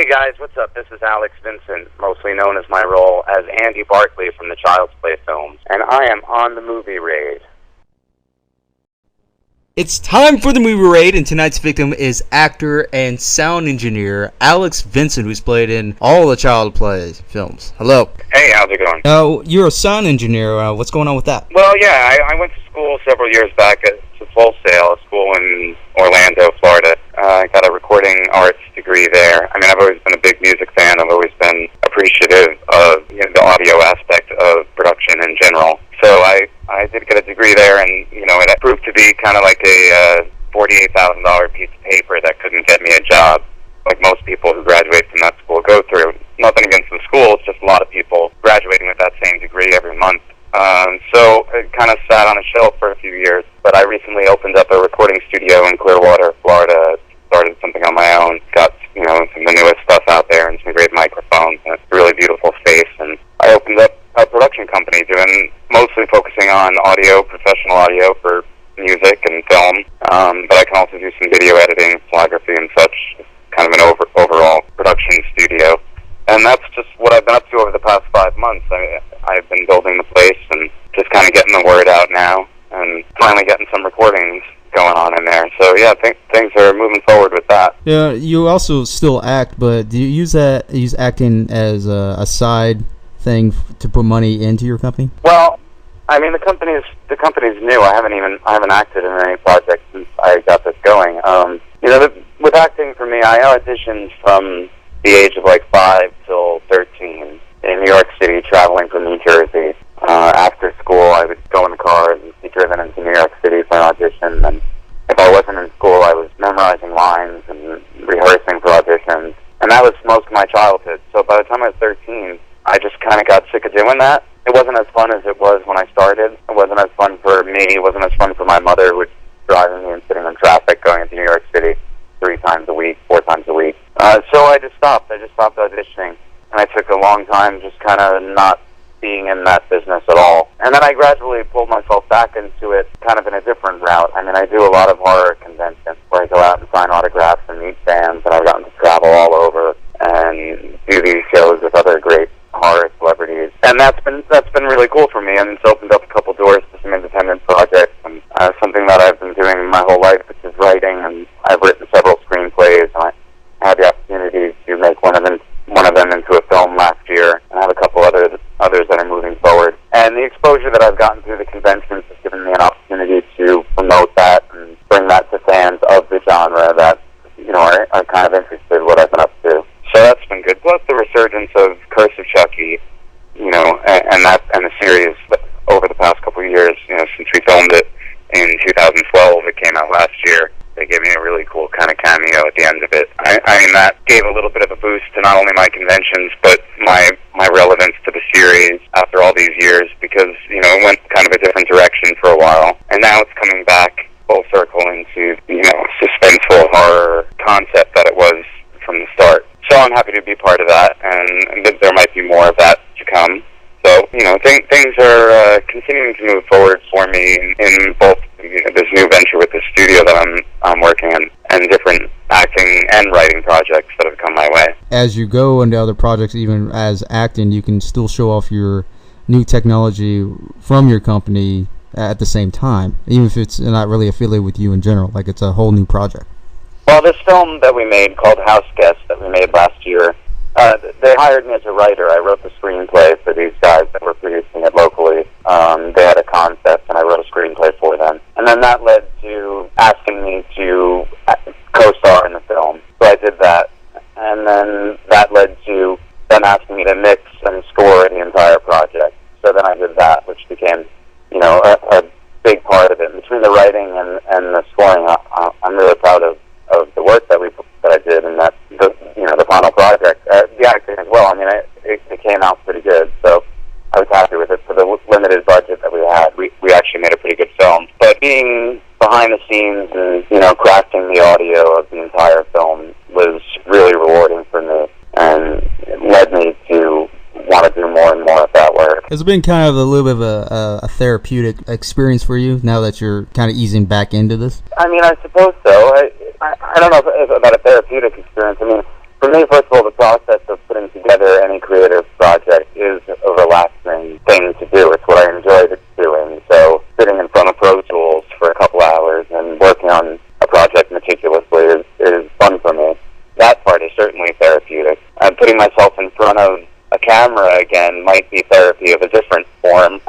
Hey guys, what's up? This is Alex Vincent, mostly known as my role as Andy Barkley from the Child's Play films, and I am on the movie raid. It's time for the movie raid, and tonight's victim is actor and sound engineer Alex Vincent, who's played in all the Child Play films. Hello. Hey, how's it going? You're a sound engineer. What's going on with that? Well, yeah, I went to school several years back at Full Sail, a school in Orlando, Florida. I got a recording arts degree there. I mean, I've always been a big music fan. I've always been appreciative of the audio aspect of production in general. So I did get a degree there, and it proved to be kind of like a $48,000 piece of paper that couldn't get me a job, like most people who graduate from that school go through. Nothing against the school, it's just a lot of people graduating with that same degree every month. So it kind of sat on a shelf for a few years, but I recently opened up a recording studio in Clearwater, Florida, started something on my own, got some of the newest stuff out there and some great microphones, and it's a really beautiful space, and I opened up a production company mostly focusing on audio, professional audio for music and film, but I can also do some video editing, photography and such, kind of an overall production studio. And that's just what I've been up to over the past 5 months. I've been building the place and just kind of getting the word out now, and finally getting some recordings going on in there. So yeah, things are moving forward with that. Yeah, you also still act, but do you use acting as a side thing to put money into your company? Well, I mean, the company's new. I haven't acted in any projects since I got this going. With acting for me, I auditioned from the age of 5 till 13 in New York City, traveling from New Jersey. After school, I would go in the car and be driven into New York City for an audition. And if I wasn't in school, I was memorizing lines and rehearsing for auditions. And that was most of my childhood. So by the time I was 13, I just kind of got sick of doing that. It wasn't as fun as it was when I started. It wasn't as fun for me. It wasn't as fun for my mother, who was driving me and sitting in traffic going into New York City 3 times a week, 4 times a week. So I just stopped. I just stopped auditioning. And I took a long time just kind of not being in that business at all. And then I gradually pulled myself back into it kind of in a different route. I mean, I do a lot of horror conventions where I go out and sign autographs and meet fans, and I've gotten to travel all over and do these shows with other great horror celebrities. And that's been really cool for me, and it's opened up a couple doors to some independent projects, and something that I've been doing my whole life, which is writing, and I've written several screenplays, and I had the opportunity to make one of them into a film last year, and I have a couple others that are moving forward. And the exposure that I've gotten through the conventions has given me an opportunity to promote that and bring that to fans of the genre that are kind of interested in what I've been up to. So that's been good. Plus the resurgence of Curse of Chucky, and the series over the past couple of years, since we filmed it in 2012, it came out last year. They gave me a really cool kind of cameo at the end of it. I mean, that gave a little bit of a boost to not only my conventions, but my relevance to the series after all these years, because, it went kind of a different direction for a while. And now it's coming back full circle into, suspenseful horror concept that it was from the start. So I'm happy to be part of that, and there might be more of that to come. So, things are continuing to move forward for me in both this new venture with the studio that I'm working in, and different acting and writing projects that have come my way. As you go into other projects, even as acting, you can still show off your new technology from your company at the same time, even if it's not really affiliated with you in general, like it's a whole new project. Well, this film that we made called House Guest that we made last year, they hired me as a writer. I wrote the screenplay for these guys that were producing it locally. They had a concept, and I wrote a screenplay for them. And then that led to asking me to co-star in the film. So I did that. And then that led to them asking me to mix and score the entire project. So then I did that, which became, a big part of it. Between the writing and the scoring, I'm really proud of the work that I did, and that the final project, the acting as well. I mean, it came out pretty good, so I was happy with it. For the limited budget that we had, we actually made a pretty good film. But being behind the scenes and crafting the audio of the entire film was really rewarding for me, and it led me to want to do more and more of that work. It's been kind of a little bit of a therapeutic experience for you now that you're kind of easing back into this? I mean, I suppose so. I don't know if about a therapeutic experience. I mean, for me, first of all, the process of putting together any creative project is a relaxing thing to do. It's what I enjoy doing. So sitting in front of Pro Tools for a couple hours and working on a project meticulously is fun for me. That part is certainly therapeutic. Putting myself in front of a camera again might be therapy of a different form.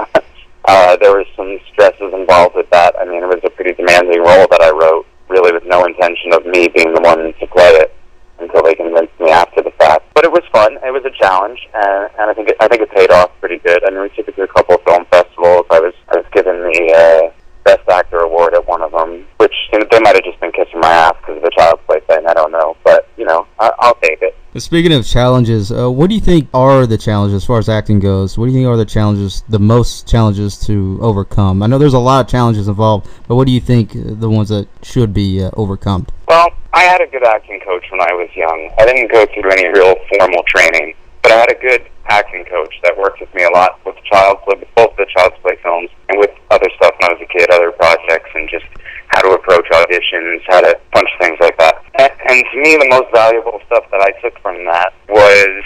There was some stresses involved with that. I mean, it was a pretty demanding role that I wrote, really with no intention of me being the one to play it until they convinced me after the fact. But it was fun. It was a challenge, and I think it paid off pretty good. I mean, we took it to a couple of film festivals. I was given the Best Actor award at one of them, which they might have just been kissing my ass because of the Child's Play thing. I don't know, but I'll take it. Speaking of challenges, what do you think are the challenges as far as acting goes? What do you think are the most challenges to overcome? I know there's a lot of challenges involved, but what do you think the ones that should be overcome? Well, I had a good acting coach when I was young. I didn't go through any real formal training, but I had a good acting coach that worked with me a lot with both the Child's Play films and with other stuff when I was a kid, other projects, and just how to approach auditions, how to punch things like that. And to me, the most valuable stuff that I took from that was,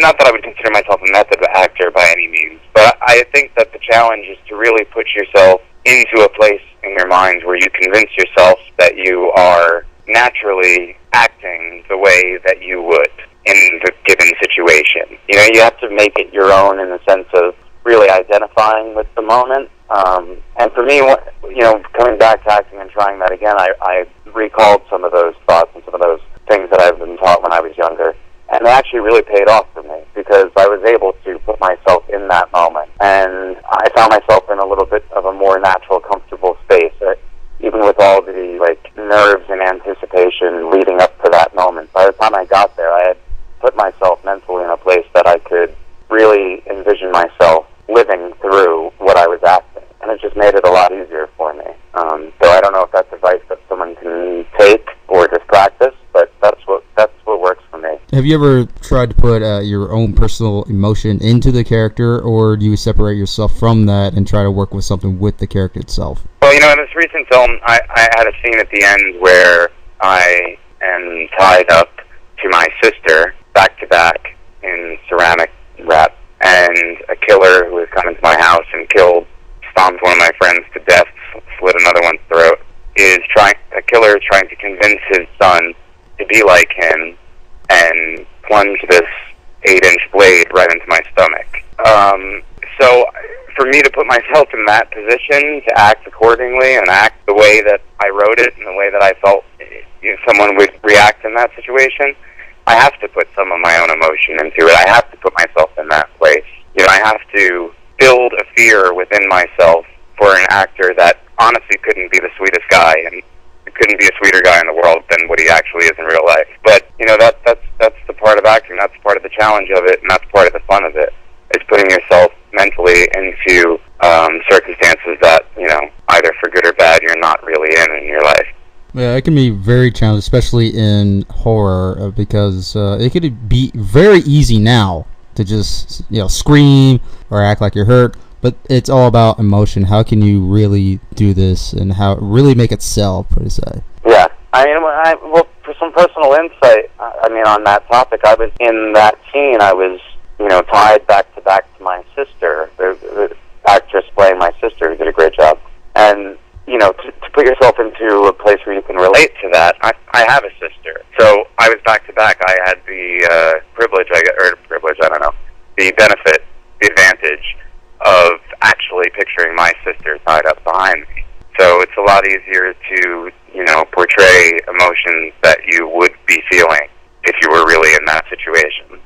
not that I would consider myself a method actor by any means, but I think that the challenge is to really put yourself into a place in your mind where you convince yourself that you are naturally acting the way that you would in the given situation. You have to make it your own in the sense of really identifying with the moment. And for me, coming back to acting and trying that again, I recalled some of those thoughts and some of those things that I've been taught when I was younger. And they actually really paid off for me because I was able to put myself in that moment. And I found myself in a little bit of a more natural, comfortable space, even with all the nerves and anticipation leading up to that moment. By the time I got there, I had put myself mentally in a place that I could really envision myself living through what I was acting. And it just made it a lot easier for me. So I don't know if that's advice that someone can take or just practice, but that's what works for me. Have you ever tried to put your own personal emotion into the character, or do you separate yourself from that and try to work with something with the character itself? Well, in this recent film, I had a scene at the end where I am tied up to my sister back-to-back in ceramic wrap, and a killer who has come into my house and stomped one of my friends to death, slit another one's throat, a killer is trying to convince his son to be like him and plunge this 8-inch blade right into my stomach. So for me to put myself in that position, to act accordingly and act the way that I wrote it and the way that I felt someone would react in that situation, I have to put some of my own emotion into it. I have to put myself in that place. I have to build a fear within myself for an actor that honestly couldn't be the sweetest guy, and couldn't be a sweeter guy in the world than what he actually is in real life. But that's the part of acting. That's part of the challenge of it, and that's part of the fun of it. Is putting yourself mentally into circumstances that either for good or bad you're not really in your life. Yeah, it can be very challenging, especially in horror, because it could be very easy now to just scream or act like you're hurt, but it's all about emotion. How can you really do this and how really make it sell, per se? Yeah, well, for some personal insight, on that topic, I was in that scene. I was tied back to my sister, the actress playing my sister, who did a great job, and to put yourself into a place where you can relate to that, I have a sister. So I was back to back. I had the the benefit, the advantage of actually picturing my sister tied up behind me. So it's a lot easier to, portray emotions that you would be feeling if you were really in that situation.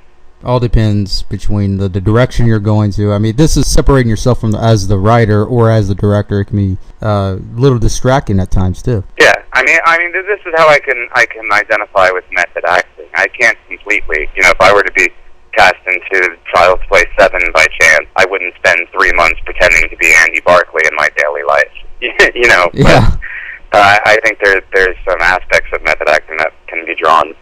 All depends between the direction you're going to. This is separating yourself from as the writer or as the director. It can be a little distracting at times too. Yeah, this is how I can identify with method acting. I can't completely, if I were to be cast into Child's Play 7 by chance, I wouldn't spend 3 months pretending to be Andy Barclay in my daily life. Yeah. But I think there's some aspects of method acting that can be drawn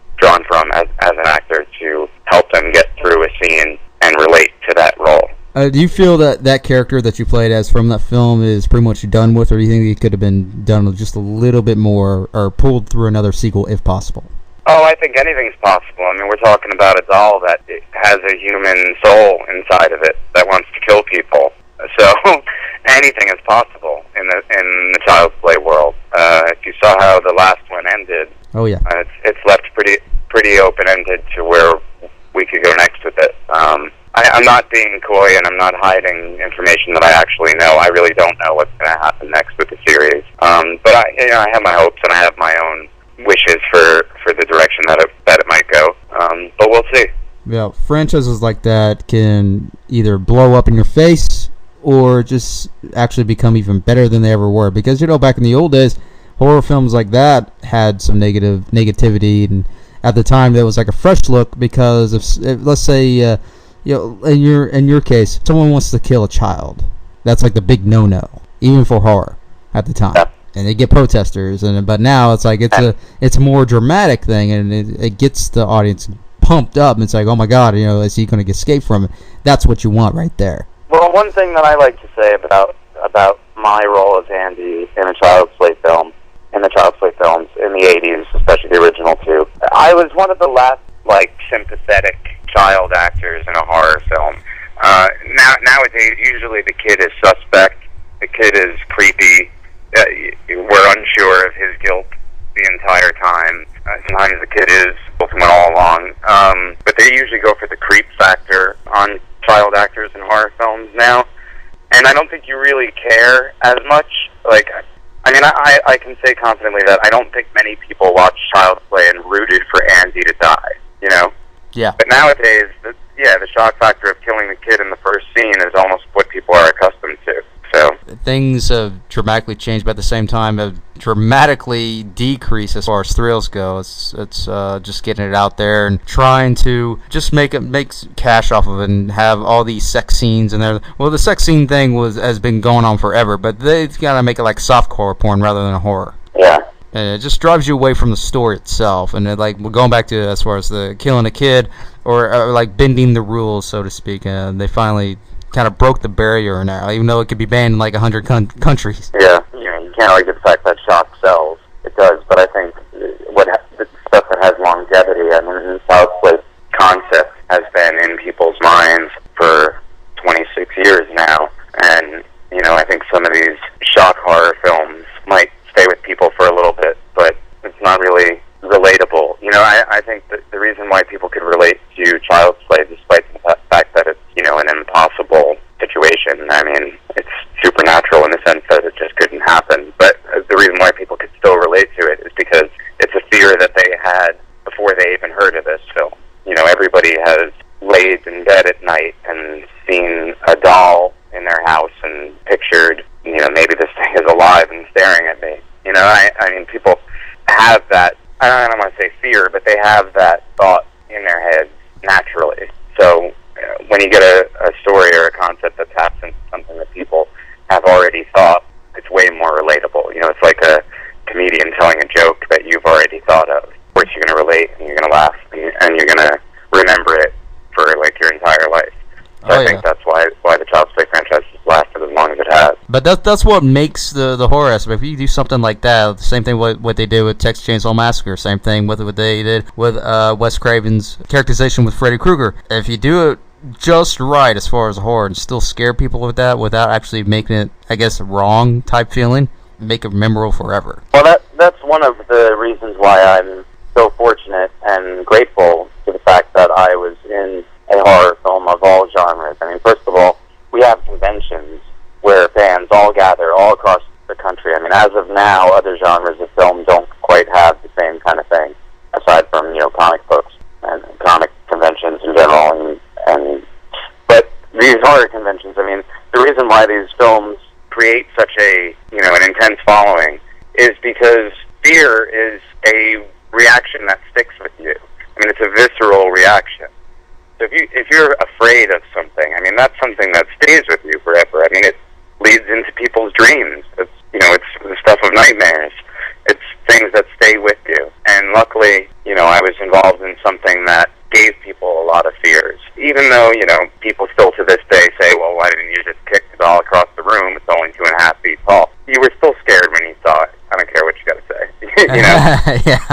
from as an actor to help them get through a scene and relate to that role. Do you feel that character that you played as from that film is pretty much done with, or do you think it could have been done just a little bit more or pulled through another sequel if possible? Oh, I think anything's possible. I mean, we're talking about a doll that has a human soul inside of it that wants to kill people. So anything is possible in the Child's Play world. If you saw how the last one ended, oh yeah, it's left pretty open ended to where we could go next with it. I'm not being coy, and I'm not hiding information that I actually know. I really don't know what's going to happen next with the series. But I have my hopes, and I have my own wishes for the direction that it might go. But we'll see. Yeah, franchises like that can either blow up in your face or just actually become even better than they ever were. Because, back in the old days, horror films like that had some negativity, and at the time there was like a fresh look because if let's say, in your case, someone wants to kill a child. That's like the big no-no, even for horror at the time. Yeah. And they get protesters, but now it's like it's a more dramatic thing, and it gets the audience pumped up. And it's like, oh my God, is he going to escape from it? That's what you want right there. Well, one thing that I like to say about my role as Andy in a Child's Play film, in the Child's Play films in the 80s, especially the original two, I was one of the last sympathetic child actors in a horror film. Nowadays, usually the kid is suspect. The kid is creepy. We're unsure of his guilt the entire time. Sometimes the kid is ultimately all along. But they usually go for the creep factor on child actors in horror films now. And I don't think you really care as much. I can say confidently that I don't think many people watched Child's Play and rooted for Andy to die, Yeah. But nowadays, the shock factor of killing the kid in the first scene is almost what people are accustomed to. So things have dramatically changed, but at the same time have dramatically decreased as far as thrills go. It's just getting it out there and trying to just make cash off of it and have all these sex scenes in there. Well, the sex scene thing has been going on forever, but they've got to make it like softcore porn rather than a horror. Yeah. And it just drives you away from the story itself. And we're going back to as far as the killing a kid or bending the rules, so to speak. They finally kind of broke the barrier now, even though it could be banned in 100 countries. Yeah, you can't argue the fact that shock sells. It does, but I think the stuff that has longevity, the Child's Play concept has been in people's minds for 26 years now, and I think some of these shock horror films might stay with people for a little bit, but it's not really relatable. I think that the reason why people could relate to Child's Play, despite the fact that it's an impossible situation. It's supernatural in the sense that it just couldn't happen. But the reason why people could still relate to it is because it's a fear that they had before they even heard of this film. Everybody has laid in bed at night and seen a doll in their house and pictured, maybe this thing is alive and staring at me. People have that, I don't want to say fear, but they have that thought in their heads naturally. So when you get a story or a concept that taps into something that people have already thought, it's way more relatable. It's like a comedian telling a joke that you've already thought of. Of course, you're going to relate, and you're going to laugh, and you're going to remember it for your entire life. So I think that's why the Child's Play franchise has lasted as long as it has. But that's what makes the horror aspect. If you do something like that, the same thing what they did with Texas Chainsaw Massacre, same thing with what they did with Wes Craven's characterization with Freddy Krueger. If you do it just right as far as horror and still scare people with that without actually making it, I guess, wrong type feeling, make it memorable forever. Well, that's one of the reasons why I'm so fortunate and grateful to the fact that I was in a horror film of all genres. First of all, we have conventions where fans all gather all across the country. As of now, other genres of film don't quite have the same kind of thing, aside from, comic books and comic conventions in general. But these horror conventions, the reason why these films create such an intense following is because fear is a reaction that sticks with you. It's a visceral reaction. So if you're afraid of something, that's something that stays with you forever. It leads into people's dreams. It's the stuff of nightmares. It's things that stay with you. And luckily, I was involved in something that gave people a lot of fears. Even though, people still to this day say, well, why didn't you just kick the doll across the room? It's only 2.5 feet tall. You were still scared when you saw it. I don't care what you got to say. Yeah.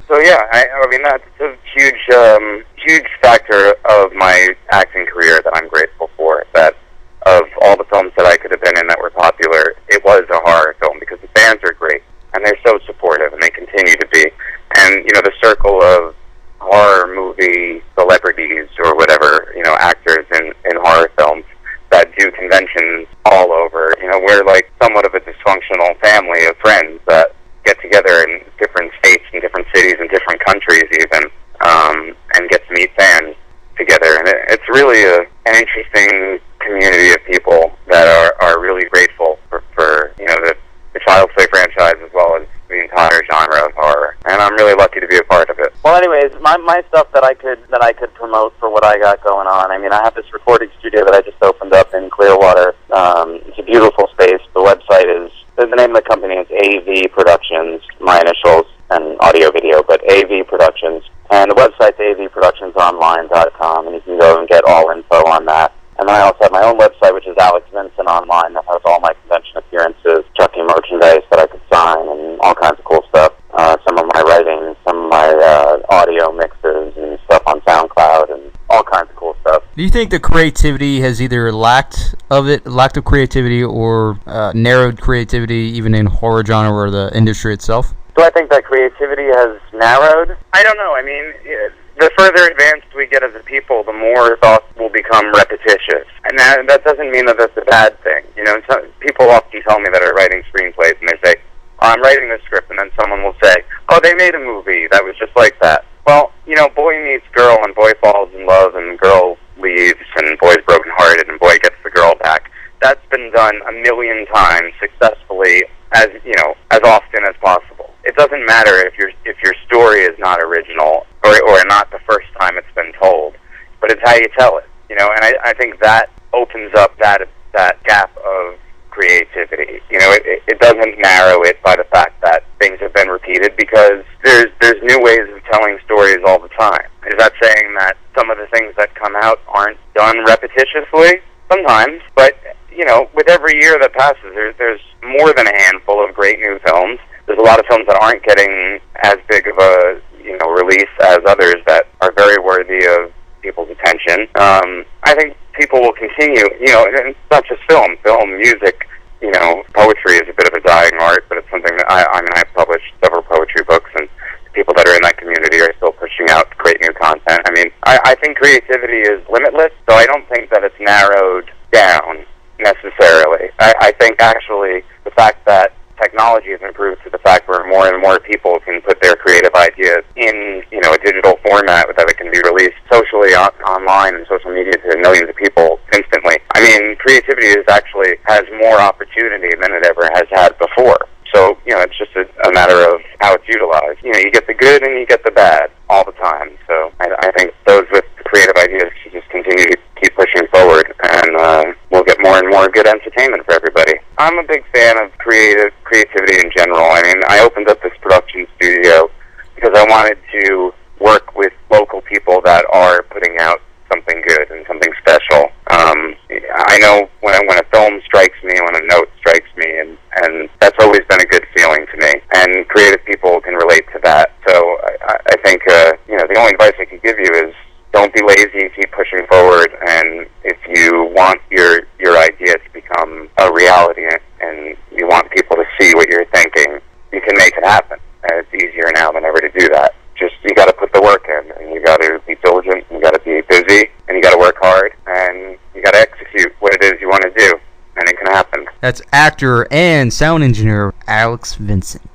So yeah, I mean that's a huge factor of my acting career that I'm grateful for. That of all the films that I could have been in that were popular, it was a horror film because the fans are great and they're so supportive and they continue to be. And the circle of horror movie celebrities or whatever, actors in horror films that do conventions all over. We're like somewhat of a dysfunctional family of friends that get together in different states and different cities and different countries even, and get to meet fans together. And it's really an interesting community of people that are really grateful for the Child's Play franchise as well as the entire genre of horror. And I'm really lucky to be a part of it. Well, anyways, my stuff that I could promote for what I got going on. I mean, I have this recording studio that I just opened up in Clearwater. It's a beautiful space. The website is, the name of the company is AV Productions, my initials, and audio video, but AV Productions. And the website's avproductionsonline.com, and you can go and get all info on that. And then I also have my own website, which is Alex Vincent Online, that has all my convention appearances, Chucky merchandise that I could sign, and all kinds of cool stuff. Some of my writing, some of my audio mixes and stuff on SoundCloud, and all kinds of cool stuff. Do you think the creativity has either lacked of creativity or narrowed creativity even in horror genre or the industry itself? Do I think that creativity has narrowed? I don't know. I mean, the further advanced we get as a people, the more thoughts will become repetitious. And that doesn't mean that that's a bad thing. People often tell me that are writing screenplays, and they say, I'm writing this script, and then someone will say, oh, they made a movie that was just like that. Well, boy meets girl, and boy falls in love, and girl leaves, and boy's brokenhearted, and boy gets the girl back. That's been done a million times successfully, as often as possible. It doesn't matter if your story is not original or not the first time it's been told, but it's how you tell it. And I think that opens up that gap of creativity. It doesn't narrow it by the fact that things have been repeated, because there's new ways of telling stories all the time. Is that saying that some of the things that come out aren't done repetitiously? Sometimes, but with every year that passes, there's more than a handful of great new films. There's a lot of films that aren't getting as big of a release as others that are very worthy of people's attention. I think people will continue, and it's not just film, music, poetry is a bit of a dying art, but it's something that I've published several poetry books, and the people that are in that community are still pushing out great new content. I mean, I think creativity is limitless, so I don't think that it's narrowed down necessarily. I think actually the fact that technology has improved to the fact where more and more people can put their creative ideas in, a digital format that it can be released socially online and social media to millions of people instantly. I mean, creativity has more opportunity than it ever has had before. So, it's just a matter of how it's utilized. You get the good and you get the bad all the time. So I think those with creative ideas should just continue to keep pushing forward, and we'll get more and more good entertainment for everybody. I'm a big fan of creativity in general. I mean, I opened up this production studio because I wanted to work with local people that are putting out something good and something special. I know when a film strikes me, when a note strikes me, and that's always been a good feeling to me. And creative people can relate to that. So I think the only advice I can give you is don't be lazy, keep pushing forward, and if you want your idea to become a reality and you want people to see what you're thinking, you can make it happen. And it's easier now than ever to do that. Just, you got to put the work in, and you got to be diligent, and you got to be busy, and you got to work hard, and you got to execute what it is you want to do, and it can happen. That's actor and sound engineer Alex Vincent.